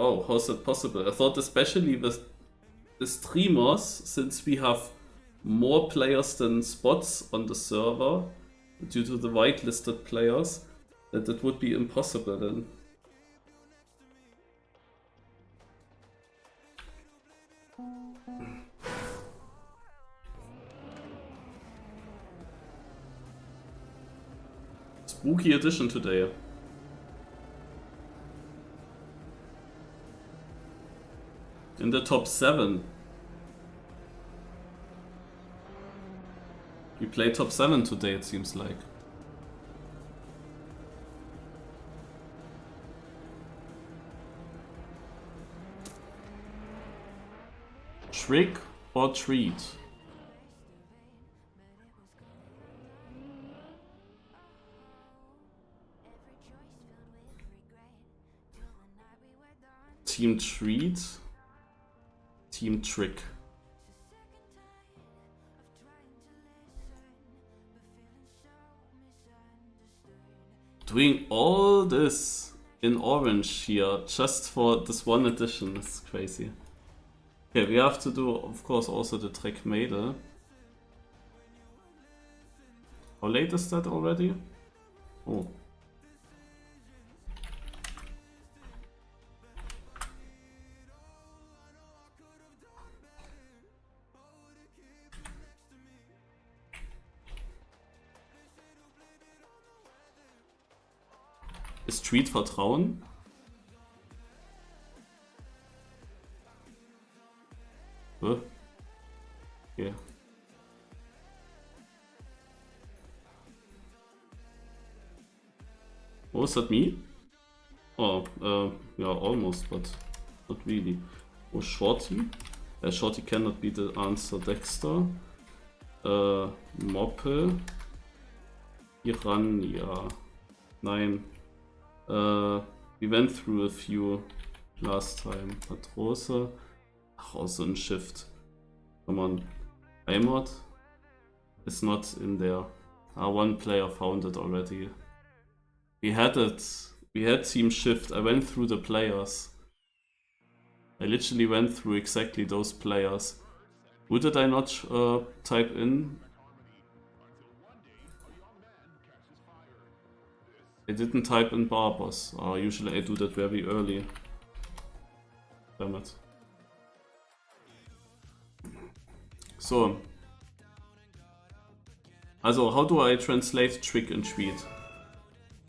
Oh, how's that possible? I thought especially with the streamers, since we have more players than spots on the server, due to the whitelisted players, that it would be impossible then. Spooky edition today. In the top 7. We play top 7 today, it seems like. Trick or treat? Team treat? Team trick. Doing all this in orange here just for this one edition is crazy. Okay, we have to do, of course, also the Trek Mädel. How late is that already? Oh. Ist Treat Vertrauen? Okay. Oh, is that me? Oh, yeah, almost, but not really. Oh, Shorty? Shorty cannot be the answer. Dexter. Moppel. Piranha. Nein. We went through a few last time. Matrose. Ach, also ein Shift. Come on. Amod is not in there. One player found it already. We had it. We had Team Shift. I went through the players. I literally went through exactly those players. Who did I not type in? I didn't type in Barbers. Usually I do that very early. Damn it. So. Also, how do I translate trick and treat?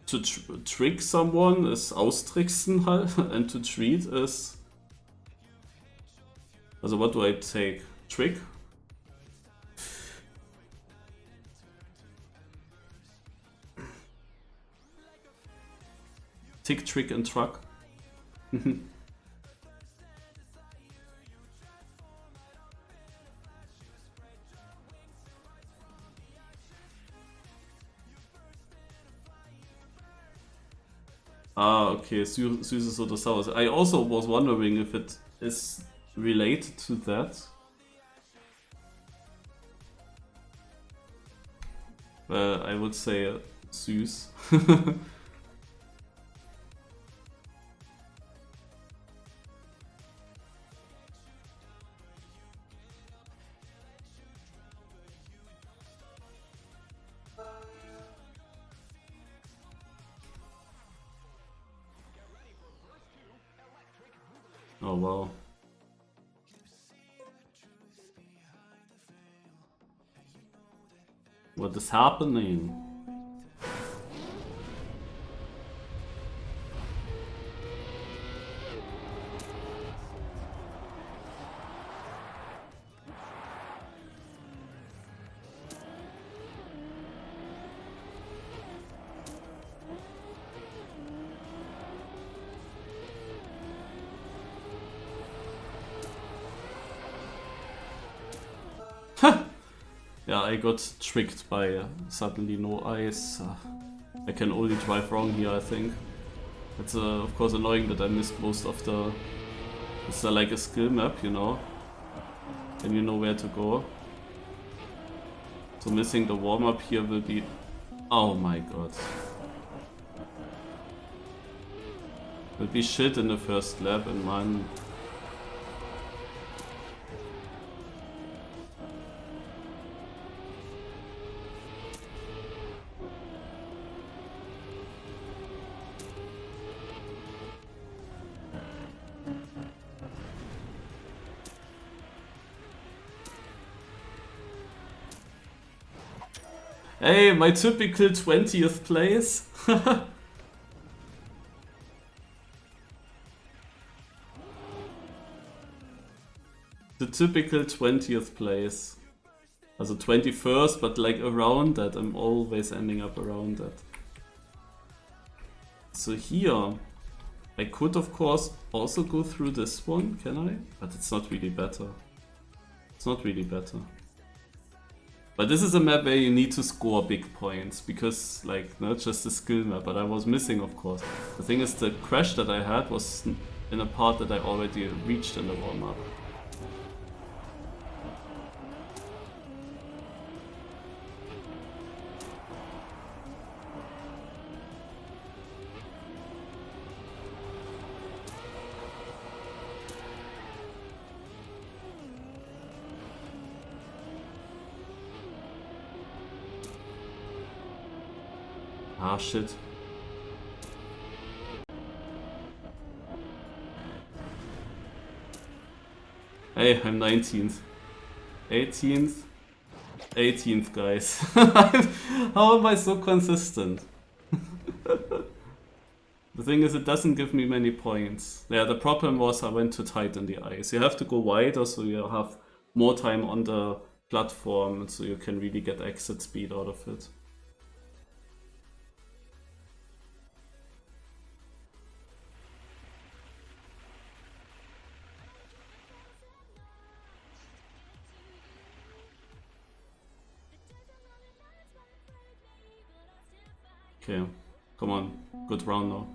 To trick someone is austricksen halt, and to treat is... Also, what do I take? Trick? Tick, trick and truck. Okay, Süßes oder Saures. I also was wondering if it is related to that. I would say süß. Oh wow. What is happening? Yeah, I got tricked by suddenly no ice. I can only drive wrong here, I think. It's of course annoying that I missed most of the... It's like a skill map, you know? And you know where to go. So missing the warm-up here will be... Oh my god. Will be shit in the first lap, and man. Hey, my typical 20th place. The typical 20th place. Also 21st, but like around that. I'm always ending up around that. So here, I could of course also go through this one, can I? But it's not really better. It's not really better. But this is a map where you need to score big points, because like, not just a skill map, but I was missing of course. The thing is, the crash that I had was in a part that I already reached in the warm-up. Ah, shit. Hey, I'm 19th. 18th. 18th, guys. How am I so consistent? The thing is, it doesn't give me many points. Yeah, the problem was I went too tight in the ice. You have to go wider so you have more time on the platform, and so you can really get exit speed out of it. Okay, come on, good round now.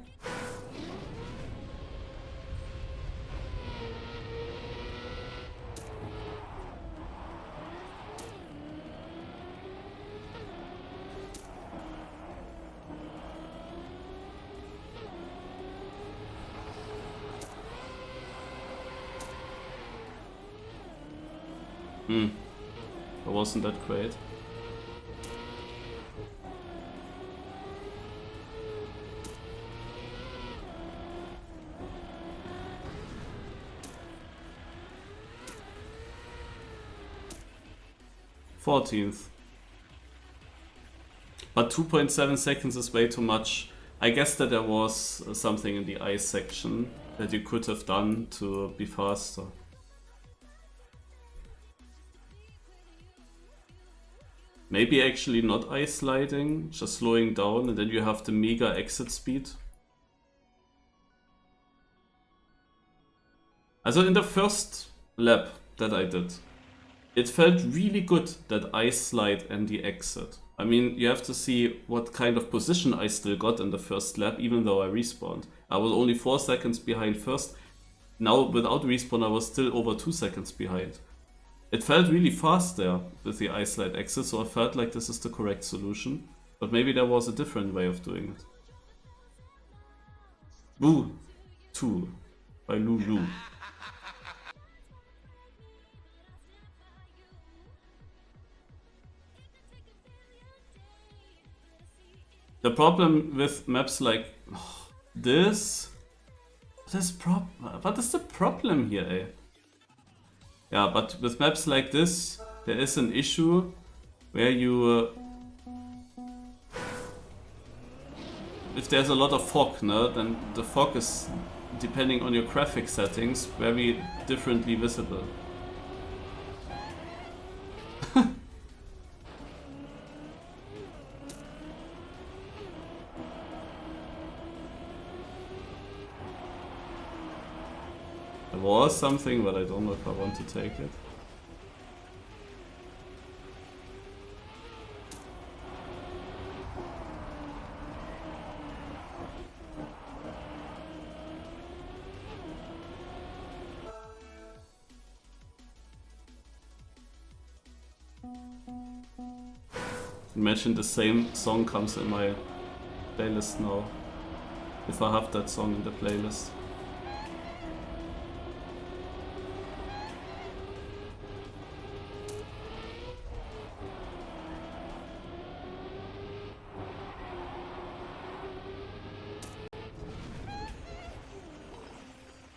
That wasn't that great. Fourteenth. But 2.7 seconds is way too much. I guess that there was something in the ice section that you could have done to be faster. Maybe actually not ice sliding, just slowing down, and then you have the mega exit speed. Also in the first lap that I did, it felt really good that I slide and the exit. I mean, you have to see what kind of position I still got in the first lap, even though I respawned. I was only 4 seconds behind first. Now, without respawn, I was still over 2 seconds behind. It felt really fast there with the I slide exit, so I felt like this is the correct solution. But maybe there was a different way of doing it. Woo! 2 by Lulu. The problem with maps like this... What is the problem here, eh? Yeah, but with maps like this, there is an issue where you... if there's a lot of fog, no, then the fog is, depending on your graphic settings, very differently visible. There was something, but I don't know if I want to take it. Imagine the same song comes in my playlist now. if I have that song in the playlist.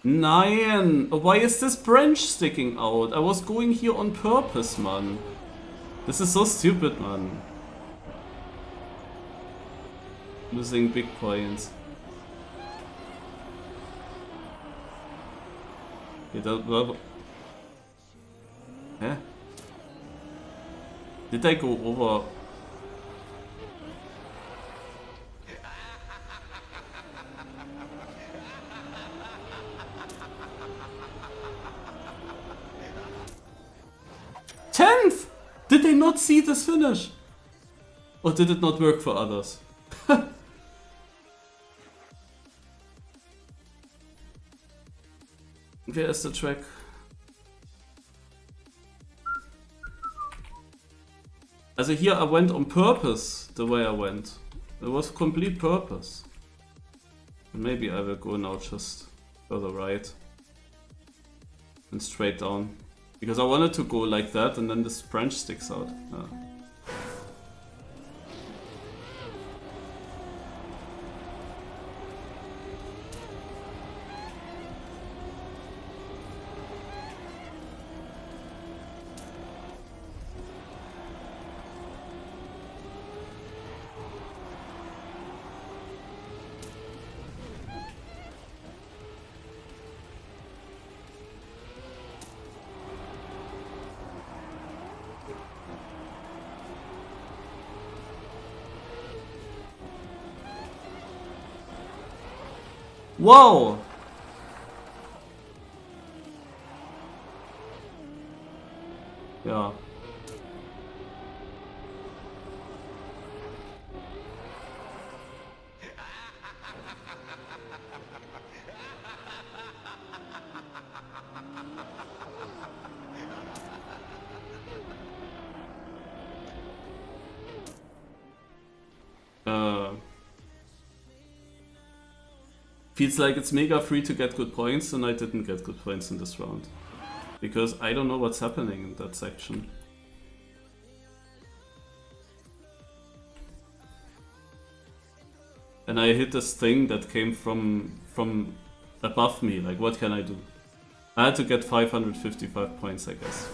Nein! Why is this branch sticking out? I was going here on purpose, man. This is so stupid, man. Losing big points. Hä? Did I go over? Tenth! Did they not see this finish? Or did it not work for others? Where is the track? Also here I went on purpose the way I went. It was complete purpose. And maybe I will go now just further right. And straight down. Because I wanted to go like that and then this branch sticks out. Yeah. Wow! Ja. Feels like it's mega free to get good points, and I didn't get good points in this round. Because I don't know what's happening in that section. And I hit this thing that came from above me, like what can I do? I had to get 555 points, I guess.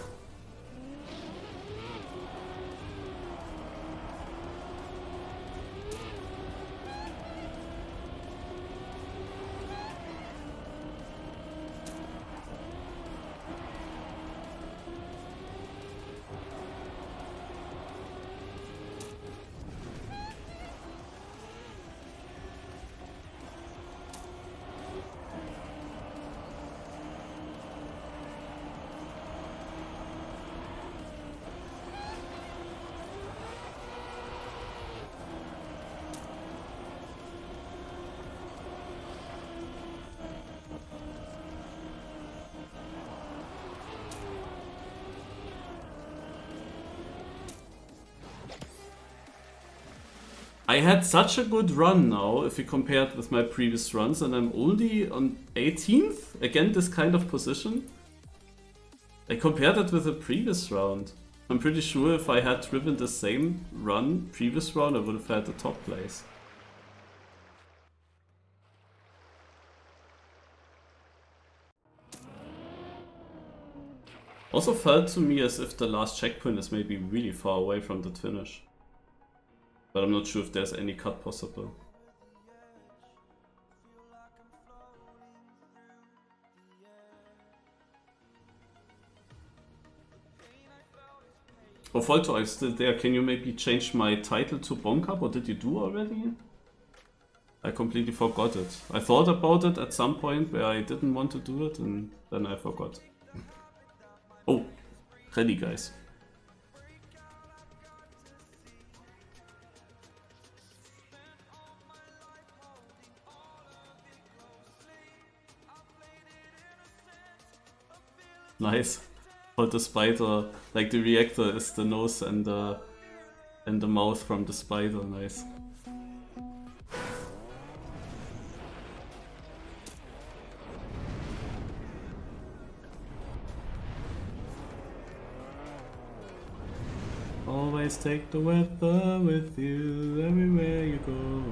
I had such a good run now, if you compare it with my previous runs, and I'm only on 18th? Again, this kind of position? I compared it with the previous round. I'm pretty sure if I had driven the same run previous round, I would have had the top place. Also felt to me as if the last checkpoint is maybe really far away from the finish. But I'm not sure if there's any cut possible. Oh, Volto, I'm still there. Can you maybe change my title to Bonk Up, or did you do already? I completely forgot it. I thought about it at some point where I didn't want to do it, and then I forgot. Oh, ready, guys. Nice. Hold the spider, like the reactor is the nose and the mouth from the spider. Nice. Always take the weather with you everywhere you go.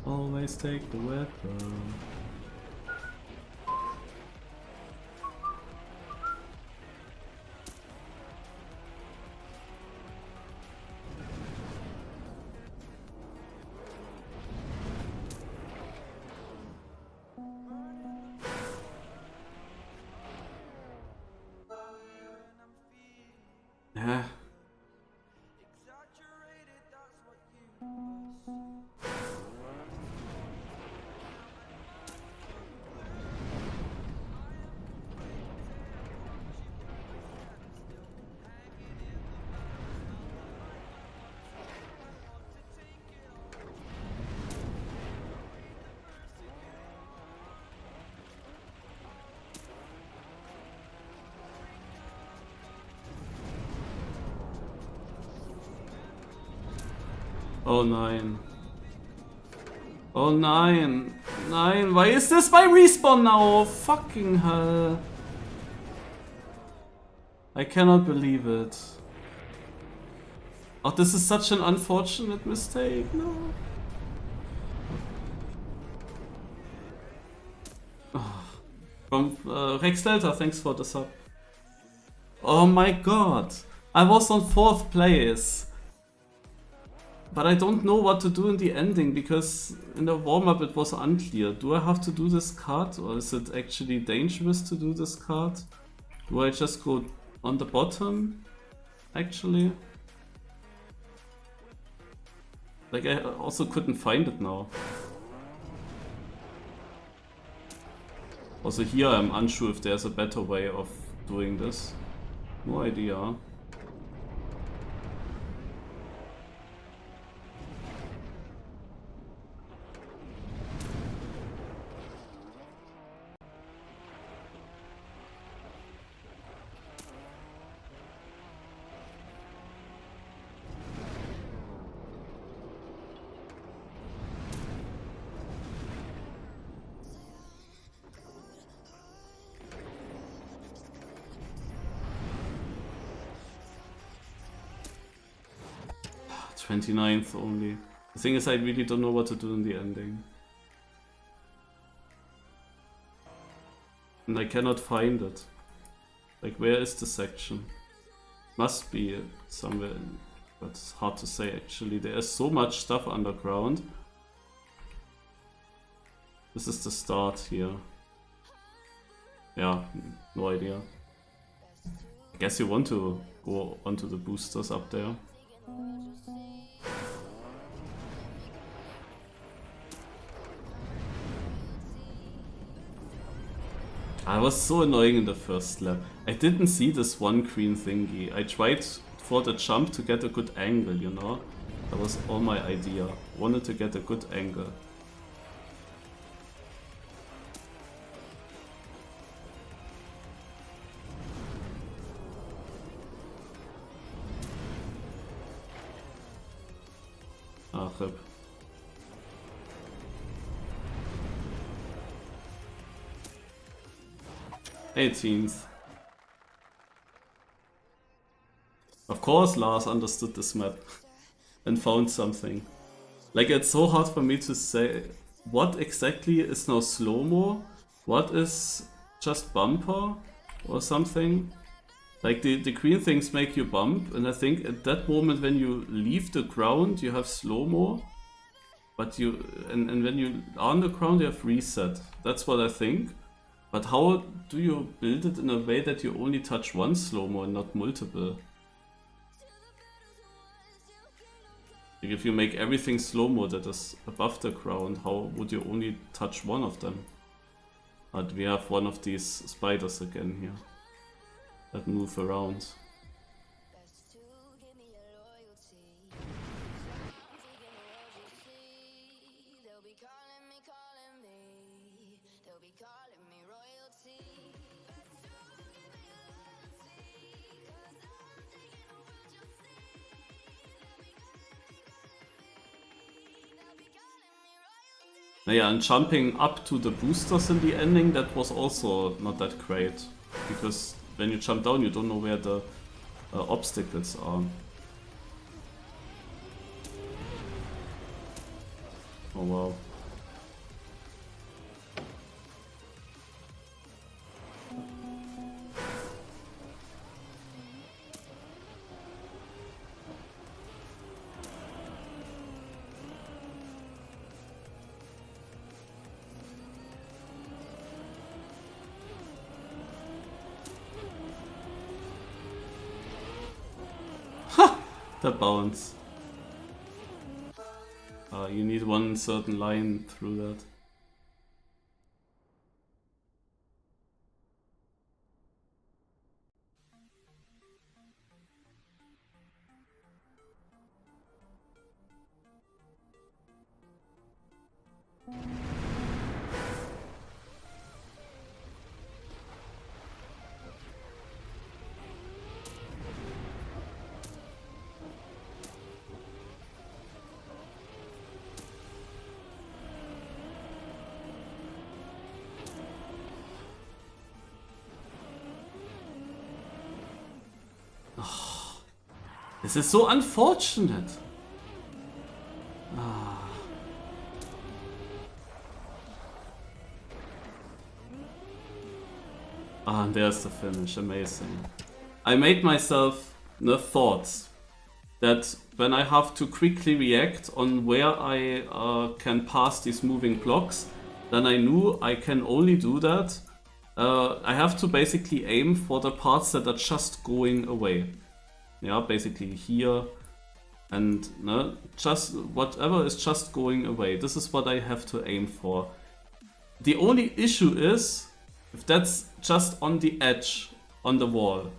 Always take the weather. Yeah. Oh nine. Oh nine. Nine. Why is this my respawn now? Fucking hell. I cannot believe it. Oh, this is such an unfortunate mistake. No. Oh. From Rex Delta, thanks for the sub. Oh my god. I was on 4th place. But I don't know what to do in the ending, because in the warm-up it was unclear. Do I have to do this card, or is it actually dangerous to do this card? Do I just go on the bottom, actually? Like, I also couldn't find it now. Also here I'm unsure if there's a better way of doing this. No idea. Ah, 29th only. The thing is, I really don't know what to do in the ending. And I cannot find it. Like, where is the section? Must be somewhere, but it's hard to say actually. There is so much stuff underground. This is the start here. Yeah, no idea. I guess you want to go onto the boosters up there. I was so annoying in the first lap. I didn't see this one green thingy. I tried for the jump to get a good angle, you know? That was all my idea. Wanted to get a good angle. Ah, rip. 18th. Of course Lars understood this map and found something. Like, it's so hard for me to say what exactly is now slow-mo, what is just bumper or something. Like, the green things make you bump, and I think at that moment when you leave the ground you have slow-mo, but and when you are on the ground you have reset. That's what I think. But how do you build it in a way that you only touch one slow-mo and not multiple? Like, if you make everything slow-mo that is above the ground, how would you only touch one of them? But we have one of these spiders again here that move around. Naja, and jumping up to the boosters in the ending, that was also not that great. Because when you jump down, you don't know where the obstacles are. Oh wow. The bounce. You need one certain line through that. This is so unfortunate. And there's the finish. Amazing. I made myself the thoughts that when I have to quickly react on where I can pass these moving blocks, then I knew I can only do that. I have to basically aim for the parts that are just going away. Yeah, basically here and just whatever is just going away. This is what I have to aim for. The only issue is if that's just on the edge, on the wall.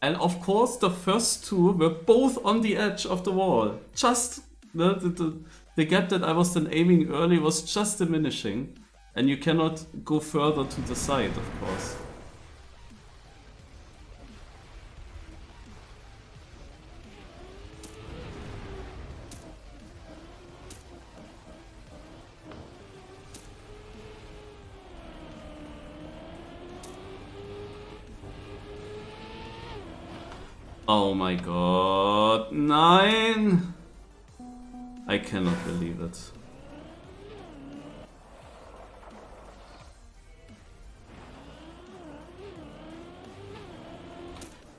And of course the first two were both on the edge of the wall. Just the gap that I was then aiming early was just diminishing. And you cannot go further to the side, of course. Oh my god, nein! I cannot believe it.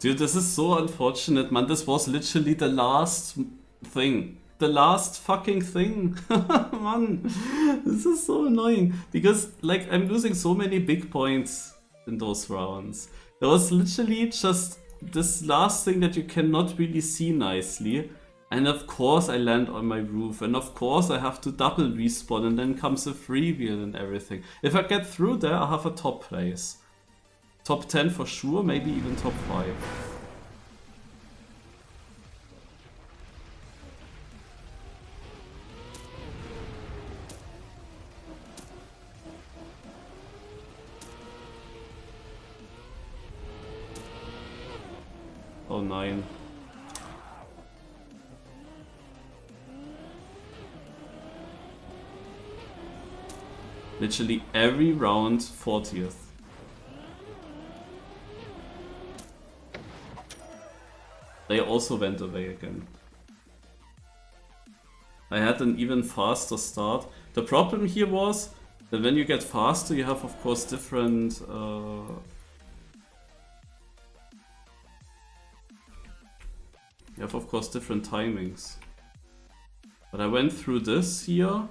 Dude, this is so unfortunate, man. This was literally the last thing. The last fucking thing. Man, this is so annoying. Because, like, I'm losing so many big points in those rounds. There was literally just this last thing that you cannot really see nicely. And of course I land on my roof. And of course I have to double respawn. And then comes a freewheel and everything. If I get through there, I have a top place. Top 10 for sure, maybe even top 5. Oh nein. Literally every round 40th. They also went away again. I had an even faster start. The problem here was that when you get faster, you have of course different different timings. But I went through this here,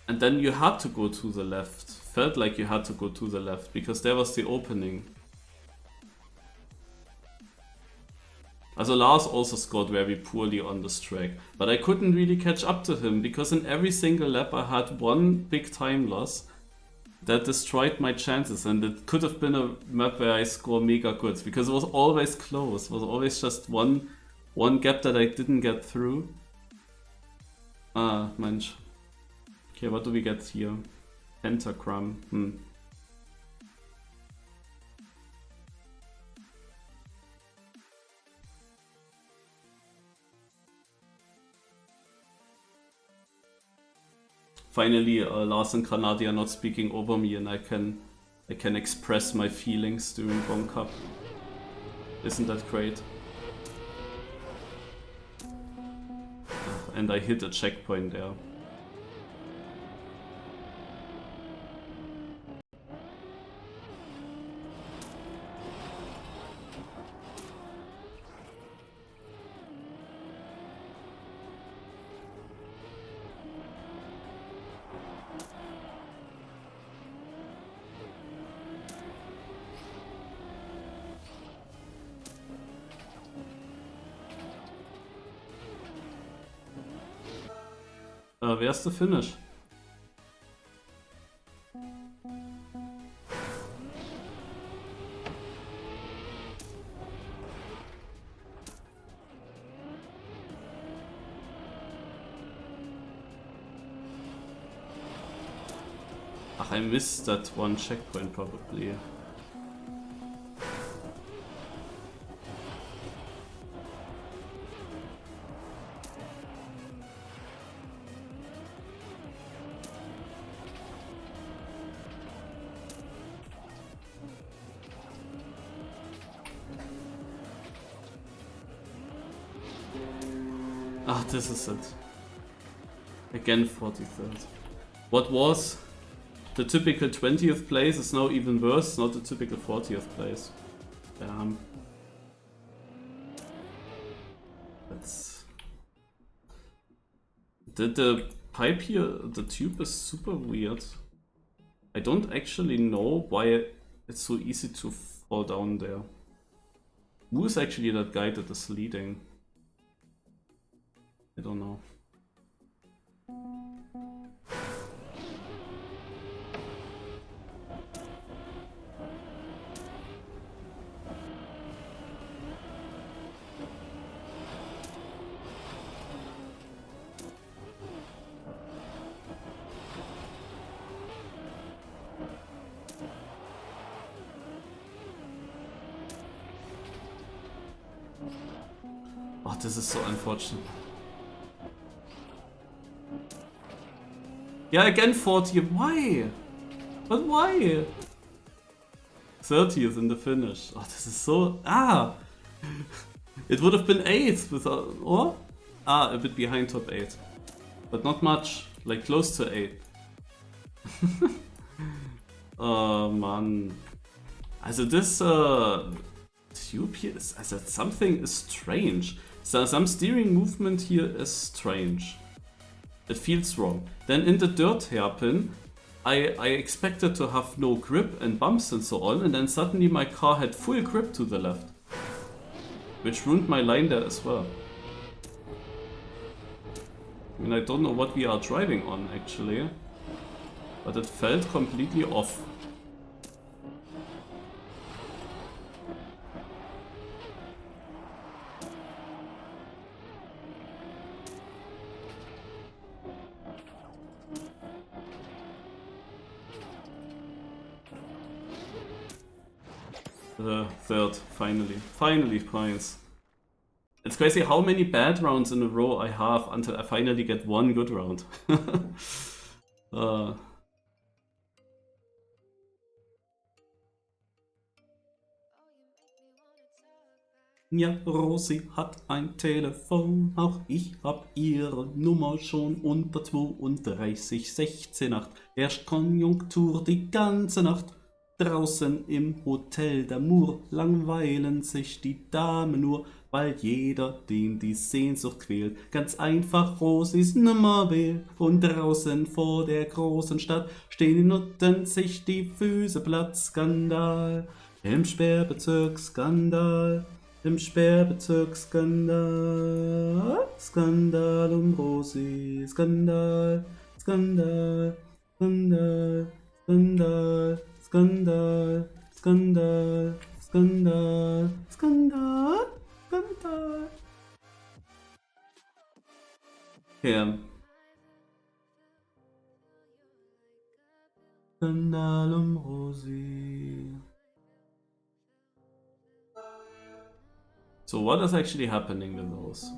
and then you had to go to the left. Felt like you had to go to the left because there was the opening. Also Lars also scored very poorly on this track, but I couldn't really catch up to him because in every single lap I had one big time loss that destroyed my chances, and it could have been a map where I score mega good because it was always close. It was always just one gap that I didn't get through. Ah, mensch. Okay, what do we get here? Pentagram. Finally, Lars and Granadi are not speaking over me, and I can express my feelings during Bonk Cup. Isn't that great? and I hit a checkpoint there. Where's the finish? Ach, I missed that one checkpoint probably. Ah, this is it. Again 43rd. What was the typical 20th place is now even worse, not the typical 40th place. Damn. That's... The pipe here, the tube is super weird. I don't actually know why it's so easy to fall down there. Who is actually that guy that is leading? I don't know. Oh, this is so unfortunate. Yeah, again 40. Why? But why? 30th in the finish. Oh, this is so... Ah! It would have been 8th without... Or? Ah, a bit behind top 8. But not much. Like close to 8. Oh, man. Also this tube here is... Also something is strange. So some steering movement here is strange. It feels wrong. Then in the dirt hairpin, I expected to have no grip and bumps and so on, and then suddenly my car had full grip to the left. Which ruined my line there as well. I mean, I don't know what we are driving on actually, but it felt completely off. Third, finally points. It's crazy how many bad rounds in a row I have until I finally get one good round. Ja, Rosi hat ein Telefon, auch ich hab ihre Nummer schon unter 32 16 8. Herrscht Konjunktur die ganze Nacht. Draußen im Hotel d'Amour langweilen sich die Damen nur, weil jeder, den die Sehnsucht quält, ganz einfach Rosis Nummer wählt. Und draußen vor der großen Stadt stehen die Nutten sich die Füße platt. Skandal im Sperrbezirk, Skandal im Sperrbezirk, Skandal, Skandal um Rosi, Skandal, Skandal, Skandal, Skandal. Skandal, Skandal, Skandal, Skandal, Skandal. Ja. Skandal um Rosi. So what is actually happening with those?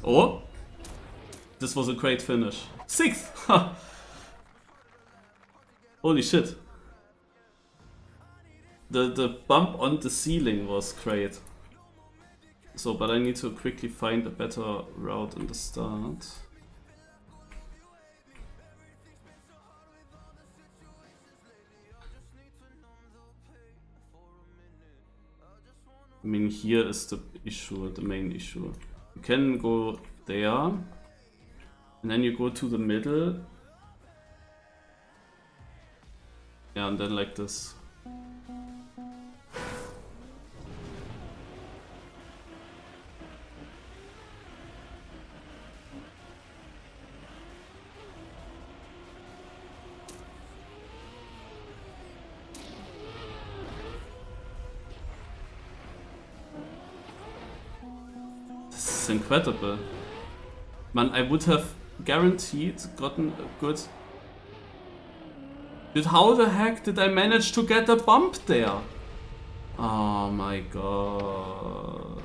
Oh! This was a great finish. 6th! Holy shit. The bump on the ceiling was great. So, but I need to quickly find a better route in the start. I mean, here is the issue, the main issue. You can go there, and then you go to the middle. Yeah, and then like this. This is incredible. Man, I would have guaranteed gotten a good... Dude, how the heck did I manage to get a bump there? Oh my god.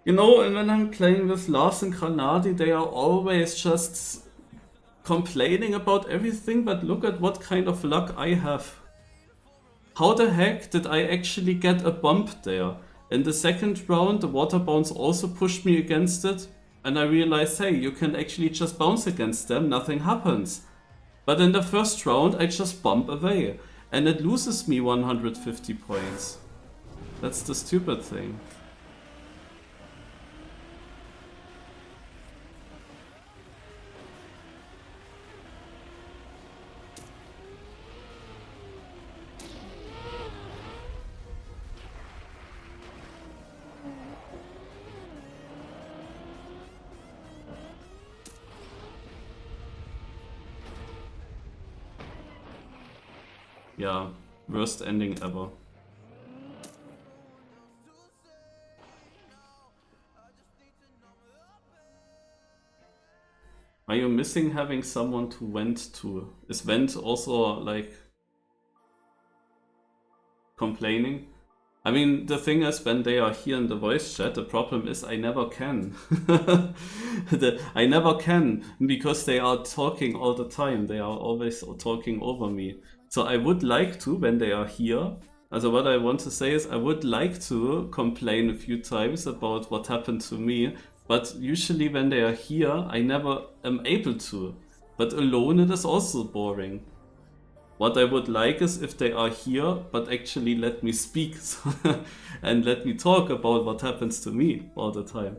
You know, and when I'm playing with Lars and Granadi, they are always just complaining about everything, but look at what kind of luck I have. How the heck did I actually get a bump there? In the second round, the water bounce also pushed me against it, and I realized, hey, you can actually just bounce against them, nothing happens. But in the first round, I just bump away, and it loses me 150 points. That's the stupid thing. Yeah, worst ending ever. Are you missing having someone to vent to? Is vent also like complaining? I mean, the thing is, when they are here in the voice chat, the problem is I never can. I never can, because they are talking all the time. They are always talking over me. So I would like to, when they are here, also what I want to say is I would like to complain a few times about what happened to me, but usually when they are here, I never am able to. But alone it is also boring. What I would like is if they are here, but actually let me speak and let me talk about what happens to me all the time.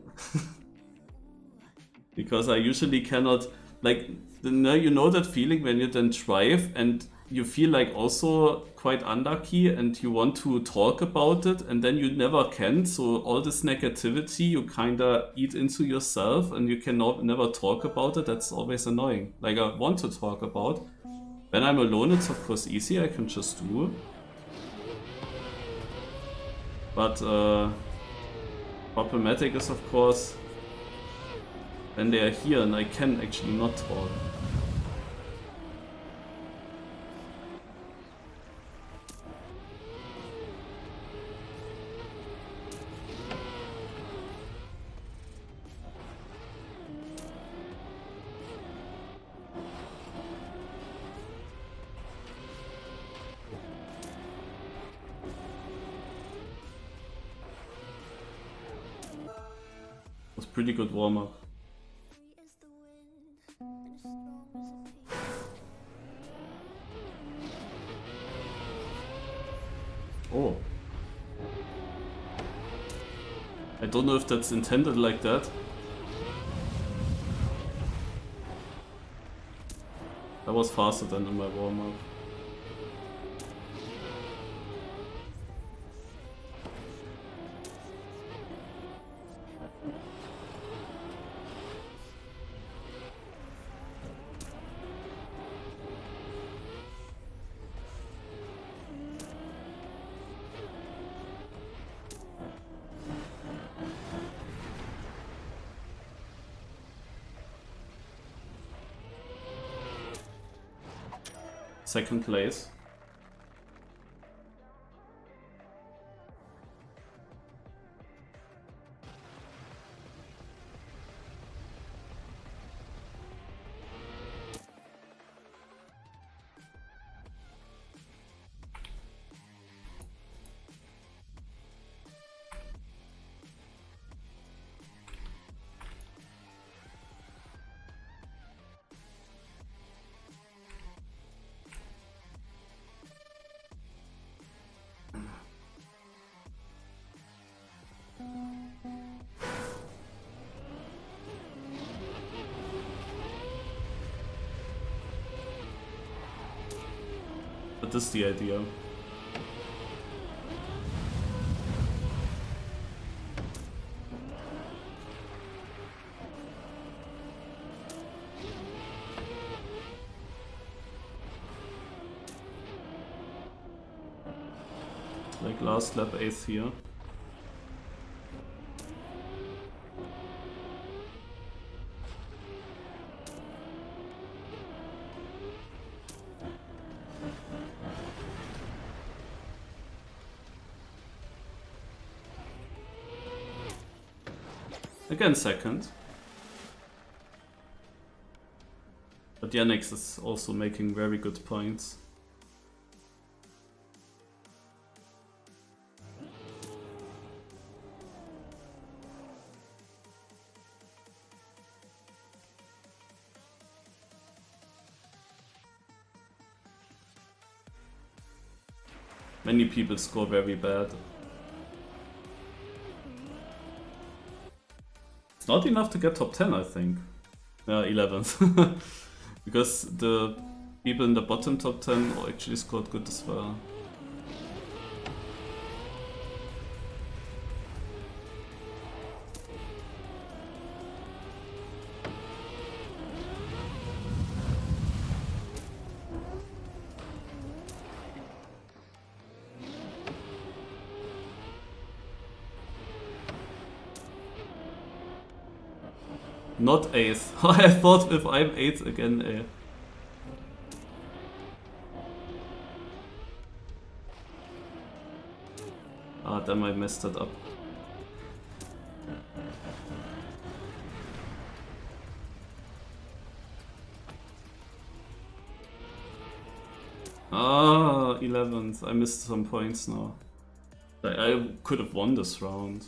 Because I usually cannot, like, you know that feeling when you then drive and you feel like also quite unlucky and you want to talk about it and then you never can, so all this negativity you kinda eat into yourself and you can never talk about it. That's always annoying. Like, I want to talk about. When I'm alone, it's of course easy, I can just do. But problematic is of course when they are here and I can actually not talk. It was pretty good warm-up. Oh. I don't know if that's intended like that. That was faster than in my warm-up. Second place. But that's the idea. Like last lap 8th here. Again second. But Yannick is also making very good points. Many people score very bad. It's not enough to get top 10, I think. 11th. Because the people in the bottom top 10 actually scored good as well. Not 8th. I thought if I'm 8th again, Ah, damn, I messed it up. Ah, 11th. I missed some points now. I could have won this round.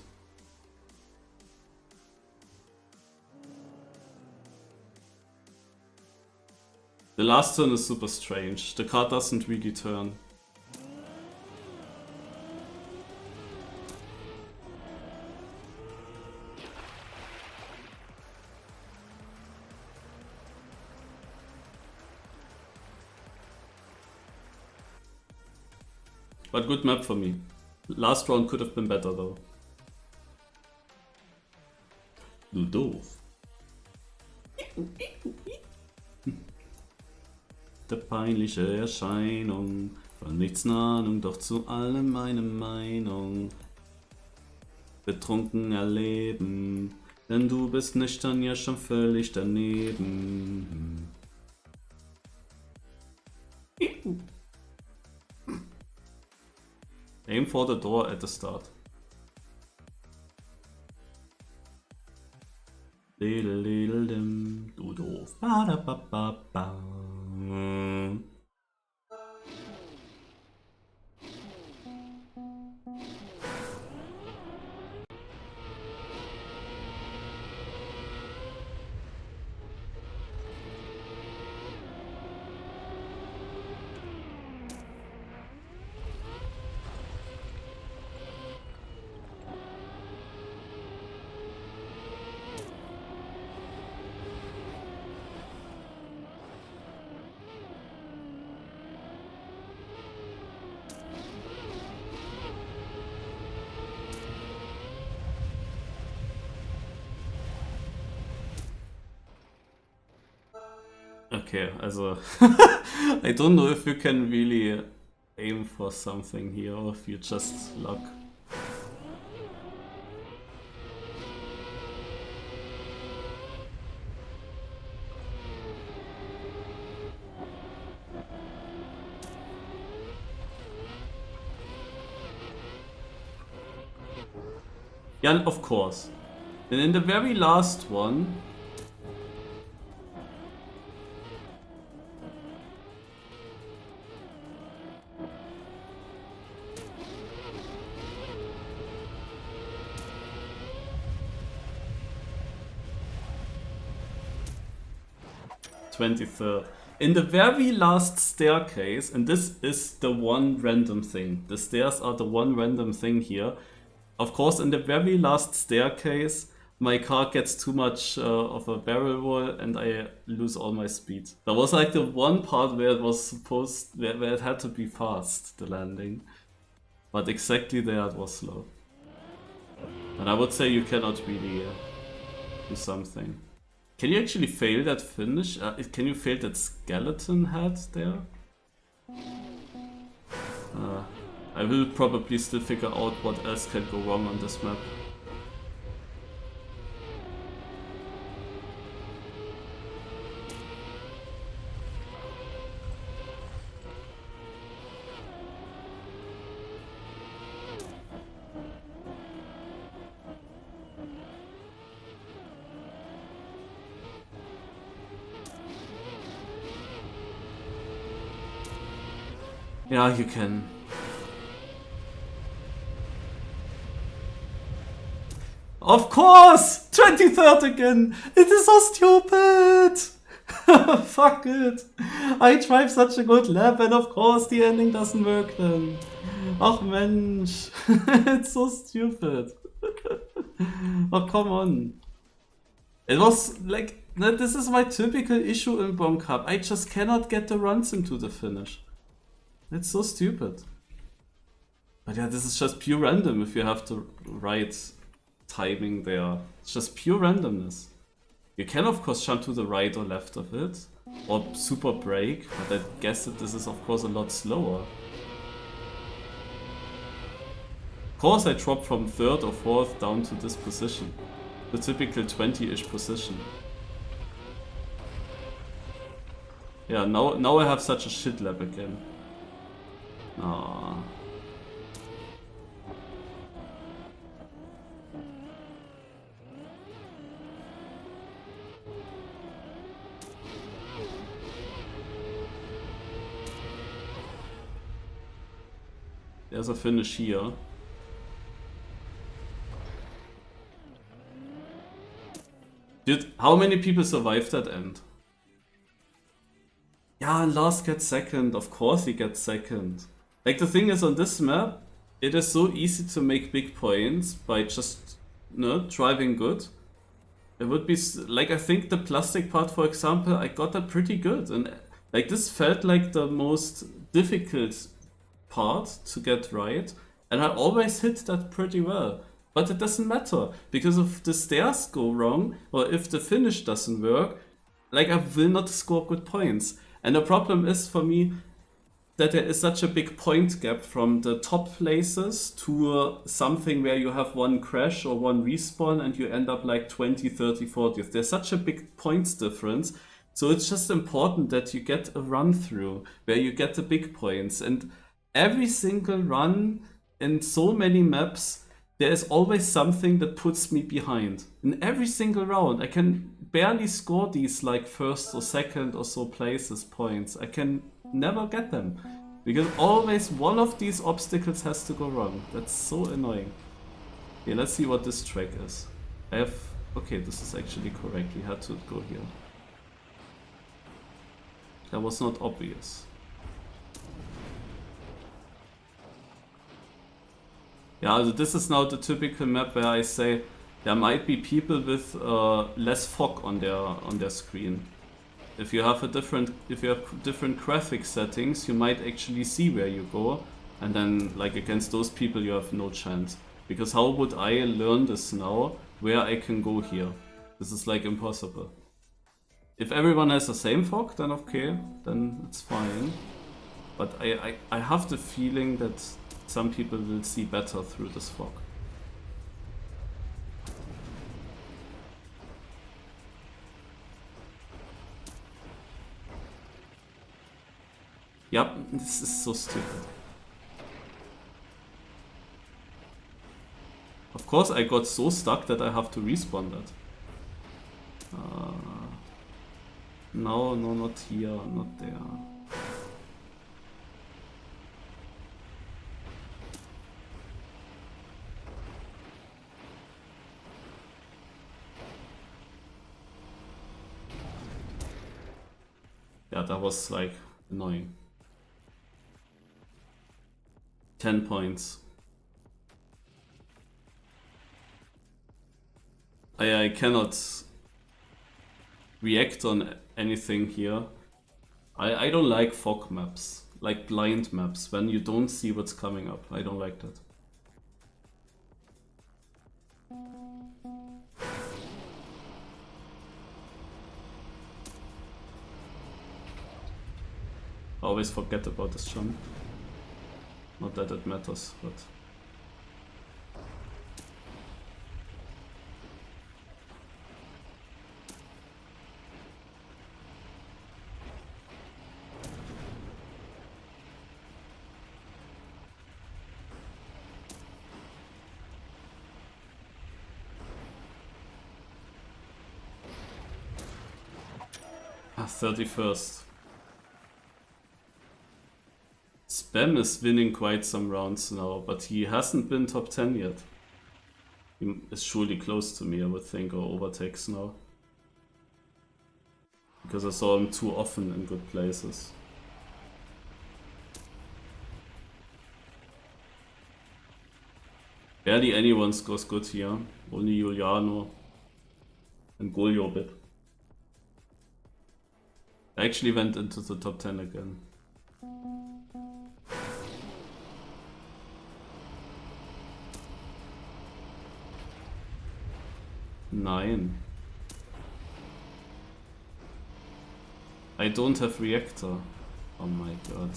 The last turn is super strange. The card doesn't really turn. But good map for me. Last round could have been better though. Du doof. Der peinliche Erscheinung, von nichts eine Ahnung, doch zu allem eine Meinung. Betrunken erleben, denn du bist nüchtern ja schon völlig daneben. Aim for the door at the start. Du doof. Ba-da-ba-ba-ba. Okay, also I don't know if you can really aim for something here or if you just luck. Yeah, of course. And in the very last one, in the very last staircase, and this is the one random thing. The stairs are the one random thing here. Of course, in the very last staircase, my car gets too much of a barrel roll and I lose all my speed. That was like the one part where it was where it had to be fast, the landing. But exactly there it was slow. And I would say you cannot really do something. Can you actually fail that finish? Can you fail that skeleton head there? I will probably still figure out what else can go wrong on this map. Yeah, you can. Of course! 23rd again! It is so stupid! Fuck it! I drive such a good lap and of course the ending doesn't work then. Ach Mensch! It's so stupid. Oh, come on. It was like, this is my typical issue in Bonk Cup. I just cannot get the runs into the finish. It's so stupid. But yeah, this is just pure random if you have the right timing there. It's just pure randomness. You can of course jump to the right or left of it, or super brake, but I guess that this is of course a lot slower. Of course I drop from 3rd or 4th down to this position. The typical 20-ish position. Yeah, now I have such a shit lap again. Aww. There's a finish here. Dude, how many people survived that end? Yeah, and Lars gets second. Of course he gets second. Like, the thing is, on this map, it is so easy to make big points by just, driving good. It would be, like, I think the plastic part, for example, I got that pretty good. And, like, this felt like the most difficult part to get right. And I always hit that pretty well. But it doesn't matter, because if the stairs go wrong, or if the finish doesn't work, like, I will not score good points. And the problem is for me that there is such a big point gap from the top places to something where you have one crash or one respawn and you end up like 20, 30, 40th. There's such a big points difference. So it's just important that you get a run through where you get the big points. And every single run in so many maps, there is always something that puts me behind. In every single round, I can barely score these like first or second or so places points. I can never get them. Because always one of these obstacles has to go wrong. That's so annoying. Okay, let's see what this track is. Okay, this is actually correct. We had to go here. That was not obvious. Yeah, also this is now the typical map where I say there might be people with less fog on their screen. If you have different graphic settings, you might actually see where you go, and then like against those people you have no chance. Because how would I learn this now where I can go here? This is like impossible. If everyone has the same fog, then okay, then it's fine. But I have the feeling that some people will see better through this fog. Yep, this is so stupid. Of course I got so stuck that I have to respawn that. No, not here, not there. Yeah, that was like annoying. 10 points. I cannot react on anything here. I don't like fog maps, like blind maps, when you don't see what's coming up. I don't like that. I always forget about this jump. Not that it matters, but... Ah, 31st. Spam is winning quite some rounds now, but he hasn't been top 10 yet. He is surely close to me, I would think, or overtakes now. Because I saw him too often in good places. Barely anyone scores good here. Only Juliano and Goljobit. I actually went into the top 10 again. Nine. I don't have reactor. Oh my god.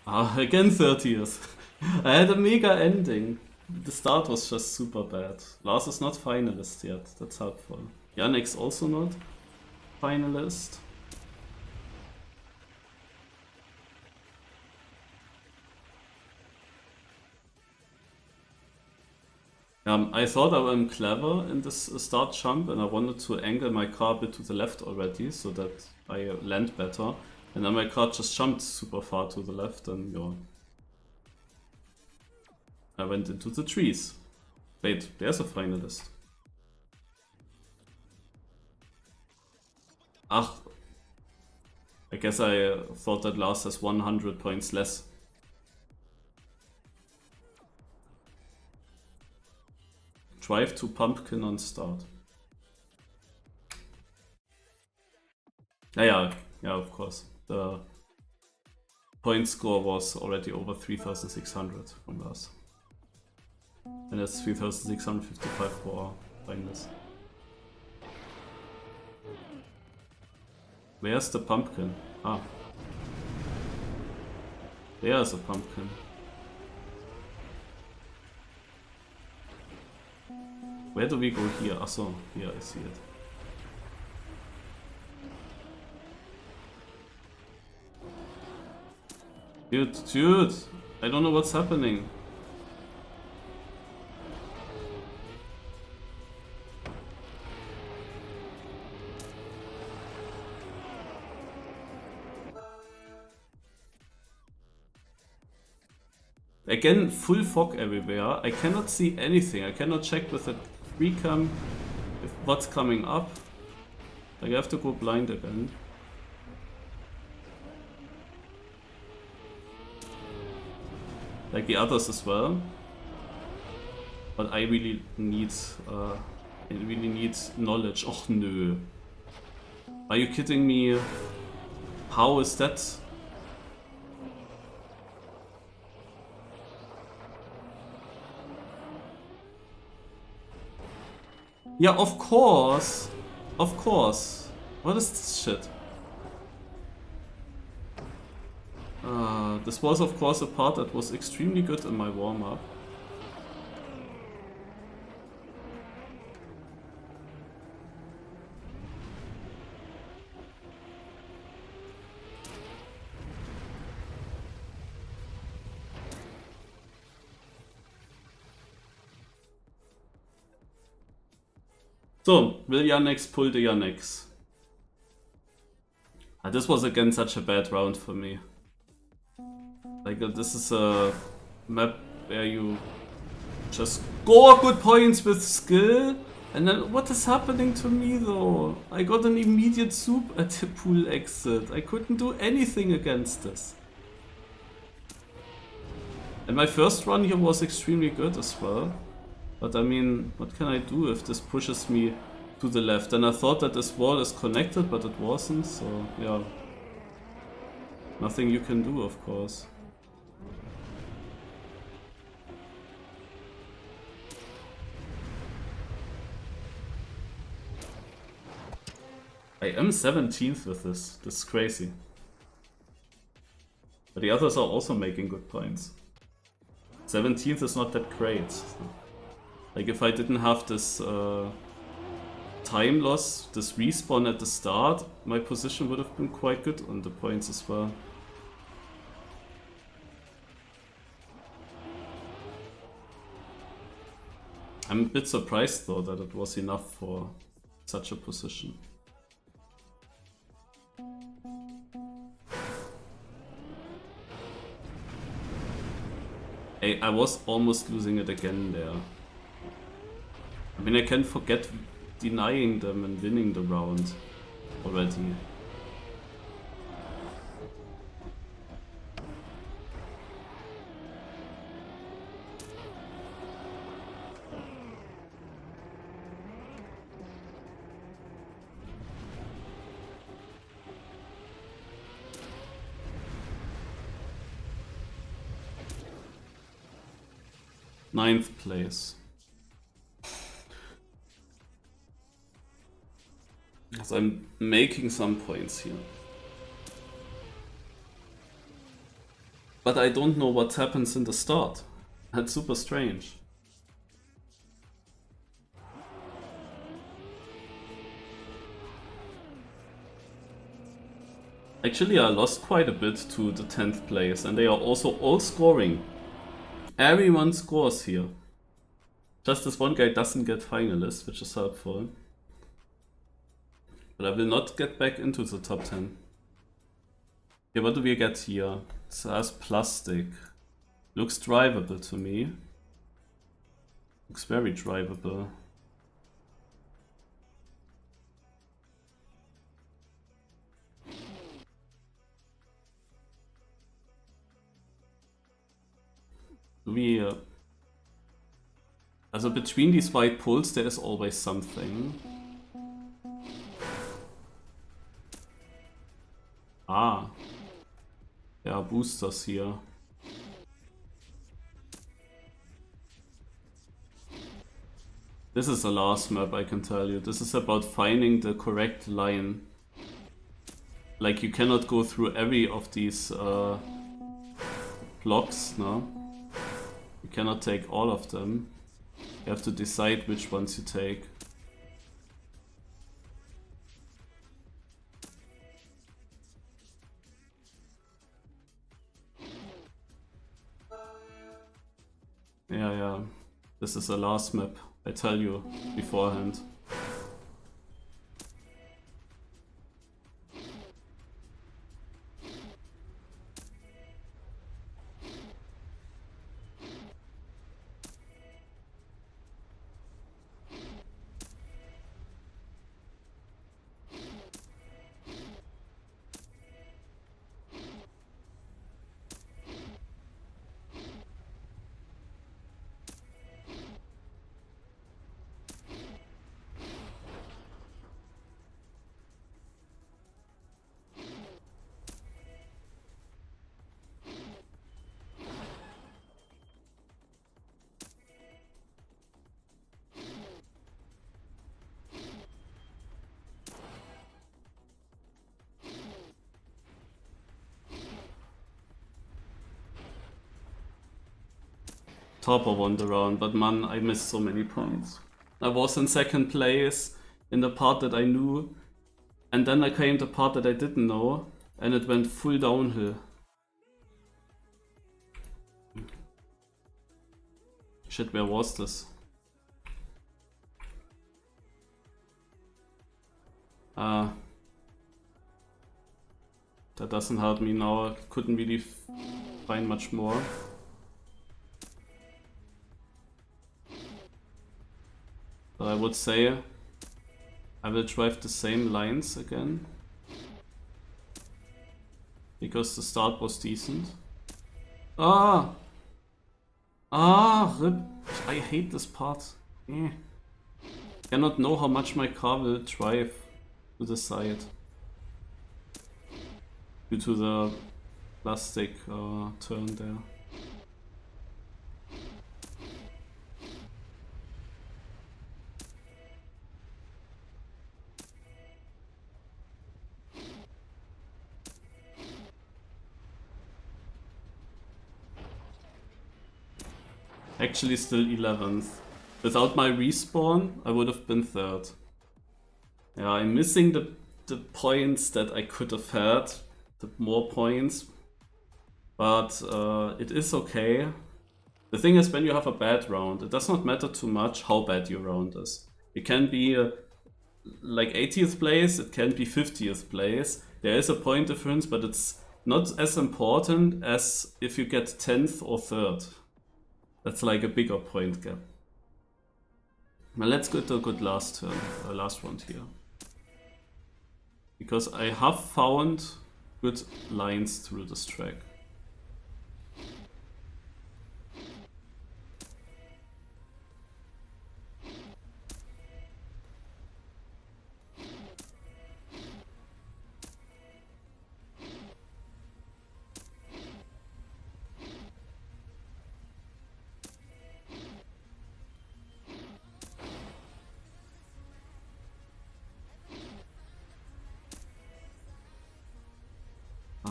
Ah, again 30th. I had a mega ending. The start was just super bad. Lars is not finalist yet, that's helpful. Yannick's also not finalist. I thought I was clever in this start jump and I wanted to angle my car a bit to the left already so that I land better. And then my car just jumped super far to the left and yeah. I went into the trees. Wait, there's a finalist. Ah, I guess I thought that Lars has 100 points less. Drive to pumpkin on start. Yeah, of course. The point score was already over 3,600 from Lars. And that's 3,655 for our finalist. Where's the pumpkin? Ah. There's a pumpkin. Where do we go here? Achso, here I see it. Dude, I don't know what's happening. Again, full fog everywhere. I cannot see anything. I cannot check with the 3cam if what's coming up. I have to go blind again. Like the others as well. But I really need knowledge. Oh no. Are you kidding me? How is that? Yeah, of course. Of course. What is this shit? This was of course a part that was extremely good in my warm-up. So, will Yannick's pull the Yannick's? This was again such a bad round for me. Like, this is a map where you Just score good points with skill. And then what is happening to me though? I got an immediate soup at the pool exit. I couldn't do anything against this. And my first run here was extremely good as well. But I mean, what can I do if this pushes me to the left? And I thought that this wall is connected, but it wasn't, so yeah. Nothing you can do, of course. I am 17th with this. This is crazy. But the others are also making good points. 17th is not that great. Like if I didn't have this time loss, this respawn at the start, my position would have been quite good on the points as well. I'm a bit surprised though that it was enough for such a position. I was almost losing it again there. I mean, I can forget denying them and winning the round already. Ninth place. So I'm making some points here. But I don't know what happens in the start. That's super strange. Actually, I lost quite a bit to the 10th place, and they are also all scoring. Everyone scores here. Just this one guy doesn't get finalist, which is helpful. But I will not get back into the top 10. Okay, what do we get here? It says plastic. Looks drivable to me. Looks very drivable. We also between these white poles there is always something. Ah. Yeah, boosters here. This is the last map, I can tell you. This is about finding the correct line. Like you cannot go through every of these blocks, no? You cannot take all of them. You have to decide which ones you take. Yeah. This is the last map, I tell you beforehand. Topper won the round, but man, I missed so many points. I was in second place in the part that I knew, and then I came to the part that I didn't know, and it went full downhill. Shit, where was this? That doesn't help me now, I couldn't really find much more. But I would say I will drive the same lines again. Because the start was decent. Ah! Ah! Rip! I hate this part. Eh. Cannot know how much my car will drive to the side. Due to the plastic turn there. Actually still 11th. Without my respawn, I would have been 3rd. Yeah, I'm missing the points that I could have had. The more points. But it is okay. The thing is, when you have a bad round, it does not matter too much how bad your round is. It can be like 80th place, it can be 50th place. There is a point difference, but it's not as important as if you get 10th or 3rd. That's like a bigger point gap. Now let's get a good last turn, last round here. Because I have found good lines through this track.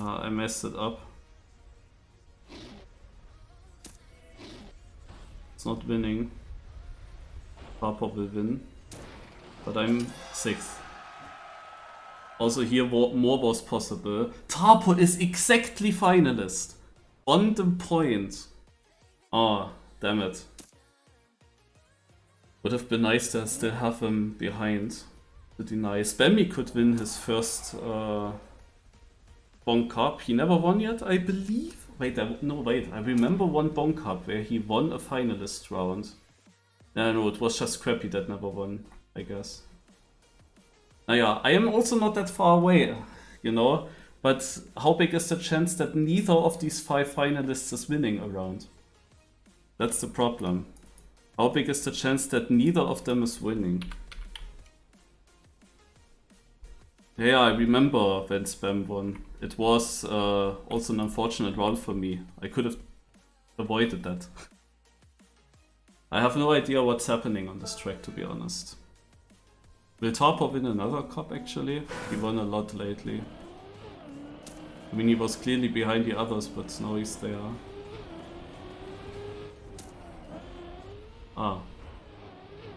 I messed it up. It's not winning. Papa will win. But I'm 6th. Also here more was possible. Tarpo is exactly finalist. On the point. Ah, damn it. Would have been nice to still have him behind. To deny. Spammy could win his first Bonk Cup. He never won yet, I believe. Wait, I remember one Bonk Cup where he won a finalist round. No, it was just Scrappy that never won, I guess. Naja, I am also not that far away, you know? But how big is the chance that neither of these 5 finalists is winning a round? That's the problem. How big is the chance that neither of them is winning? Yeah, I remember when Spam won. It was also an unfortunate round for me. I could have avoided that. I have no idea what's happening on this track, to be honest. Will Tarpo win another cup actually? He won a lot lately. I mean, he was clearly behind the others, but now he's there. Ah.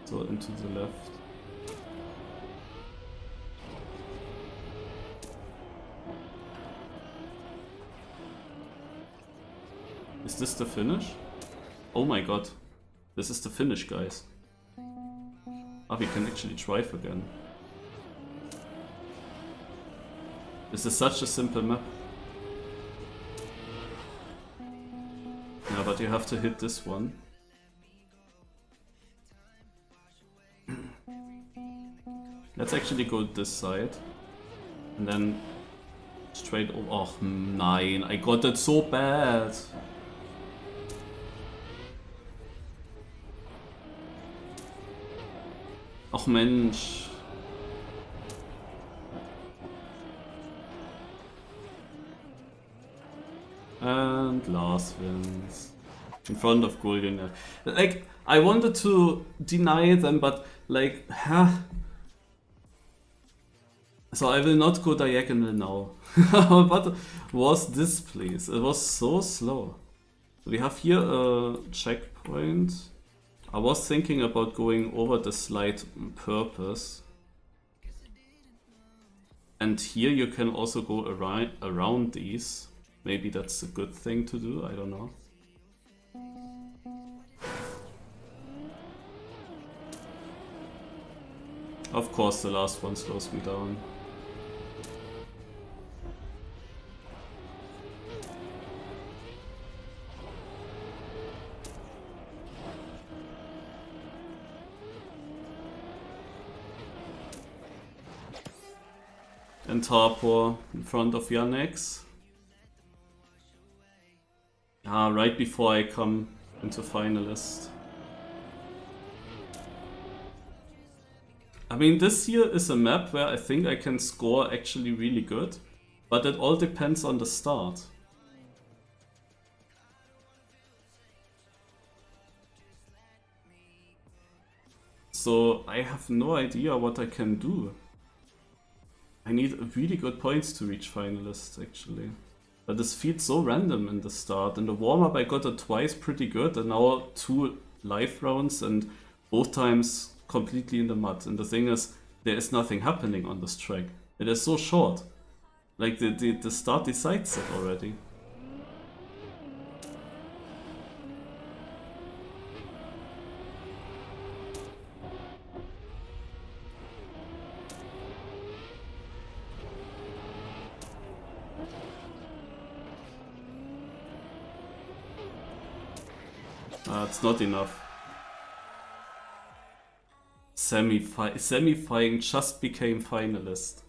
So into the left. Is this the finish? Oh my god. This is the finish, guys. Ah, we can actually drive again. This is such a simple map. Yeah, but you have to hit this one. Let's actually go this side. And then straight over. Oh, nein, I got it so bad. Ach Mensch. And Lars wins. In front of Golden. Like, I wanted to deny them, but like, huh? So I will not go diagonal now. What was this, please? It was so slow. We have here a checkpoint. I was thinking about going over the slide on purpose. And here you can also go around these. Maybe that's a good thing to do, I don't know. Of course the last one slows me down. and Tarpor in front of Yannex. Right before I come into Finalist. I mean, this here is a map where I think I can score actually really good, but it all depends on the start. So I have no idea what I can do. I need really good points to reach Finalist, actually. But this feels so random in the start. In the warm-up I got it twice pretty good, and now 2 live rounds, and both times completely in the mud. And the thing is, there is nothing happening on this track. It is so short. Like, the start decides it already. It's not enough. Semifying just became Finalist.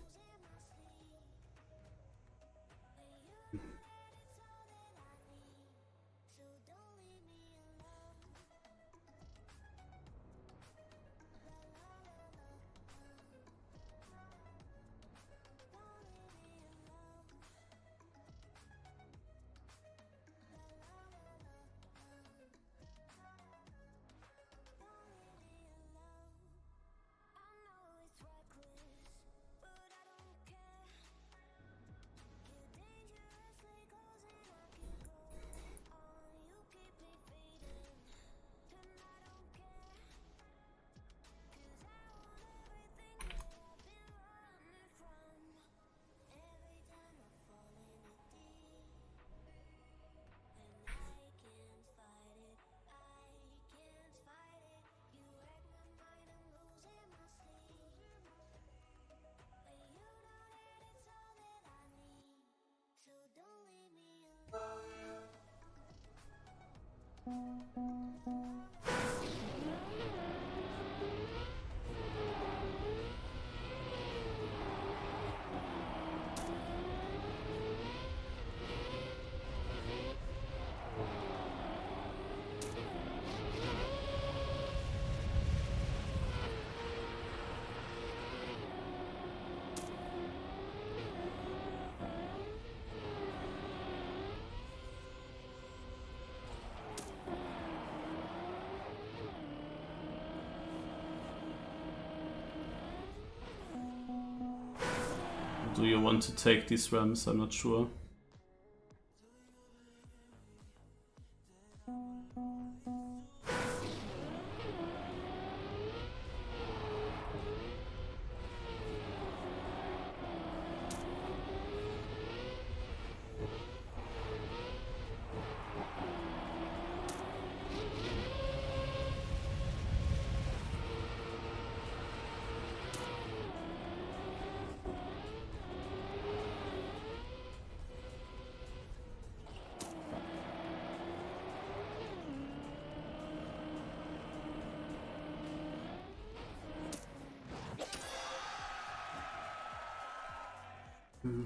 Do you want to take these ramps? I'm not sure.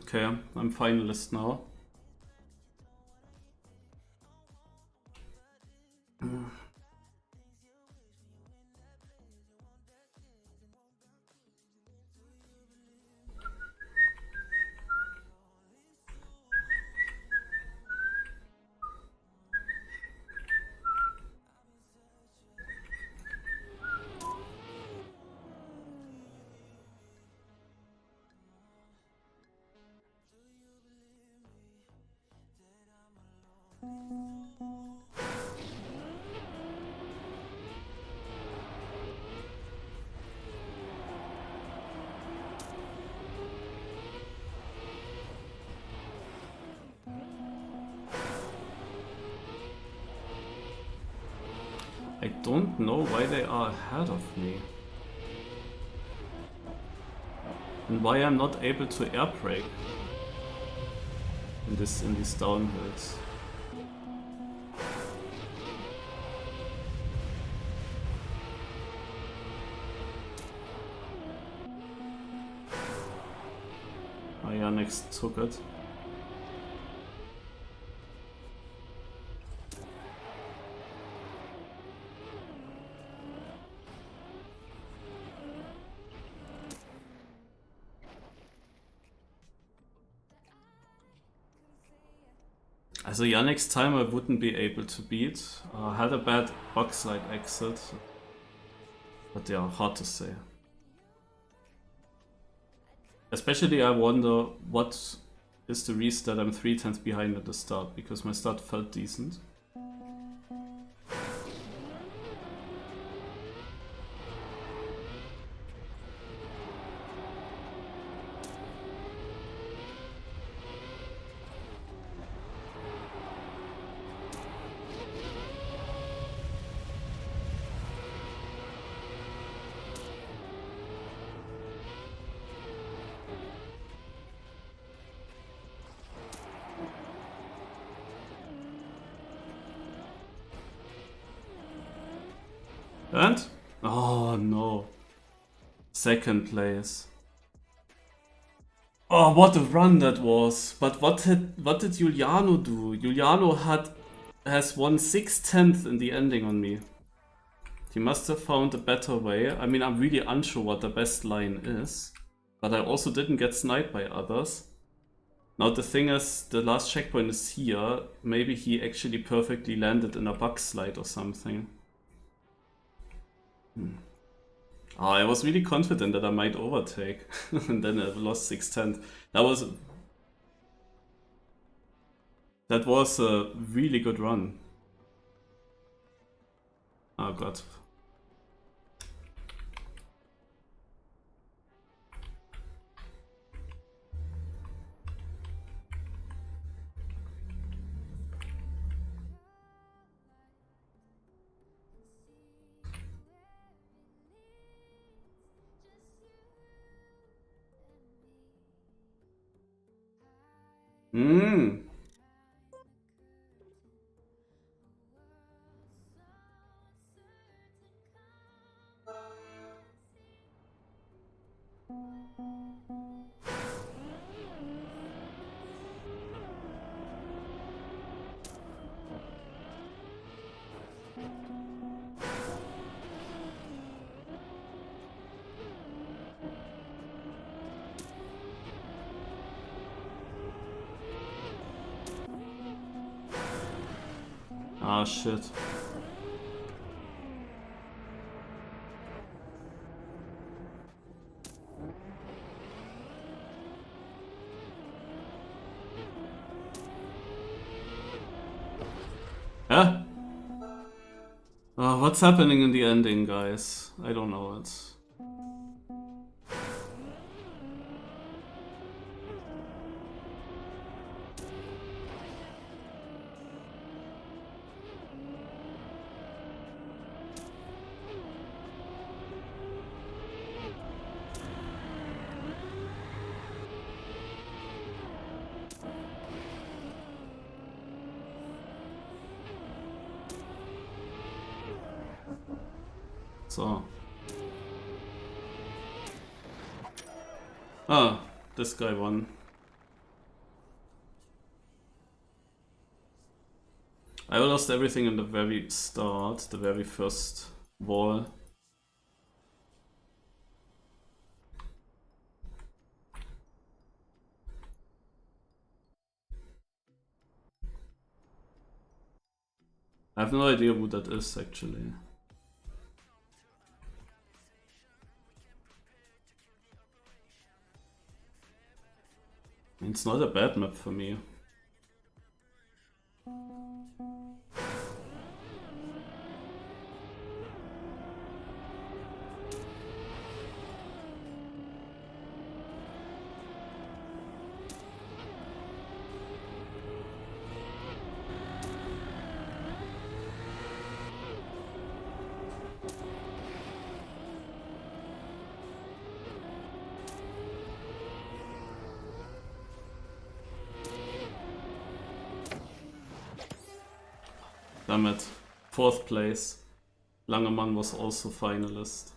Okay, I'm Finalist now. I don't know why they are ahead of me. And why I'm not able to air brake in these downhills. Yannick took it. Also Yannick's time I wouldn't be able to beat. Had a bad box-side exit. But yeah, hard to say. Especially I wonder what is the reason that I'm 3/10 behind at the start, because my start felt decent. And? Oh no. Second place. Oh, what a run that was. But what did Giuliano do? Giuliano has won 6/10 in the ending on me. He must have found a better way. I mean, I'm really unsure what the best line is. But I also didn't get sniped by others. Now the thing is, the last checkpoint is here. Maybe he actually perfectly landed in a bug slide or something. Oh, I was really confident that I might overtake. And then I lost 6/10. That was a really good run. Oh god. Ah, shit. Huh? What's happening in the ending, guys? I don't know it. So. Ah, this guy won. I lost everything in the very start, the very first wall. I have no idea who that is actually. It's not a bad map for me. Damn it. 4th place. Langemann was also finalist.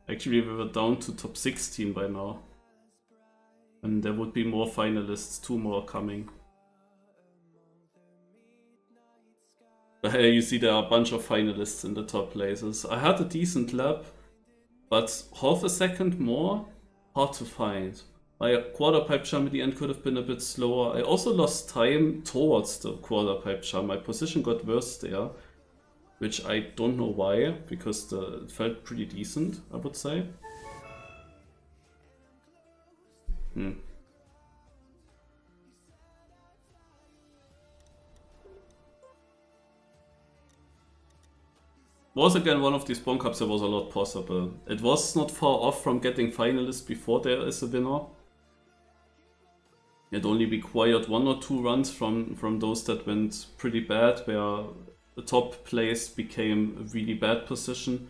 Actually, we were down to top 16 by now. And there would be more finalists, 2 more coming. You see there are a bunch of finalists in the top places. I had a decent lap, but half a second more, hard to find. My quarter pipe jump at the end could have been a bit slower. I also lost time towards the quarter pipe jump. My position got worse there, which I don't know why, because it felt pretty decent, I would say. Was again one of these Bonk Cups that was a lot possible. It was not far off from getting finalist before there is a winner. It only required 1 or 2 runs from those that went pretty bad, where the top place became a really bad position.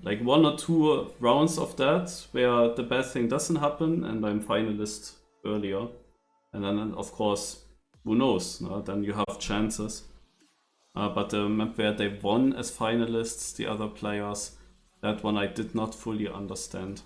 Like 1 or 2 rounds of that, where the bad thing doesn't happen, and I'm finalist earlier. And then, of course, who knows? No? Then you have chances. But the map where they won as finalists, the other players, that one I did not fully understand.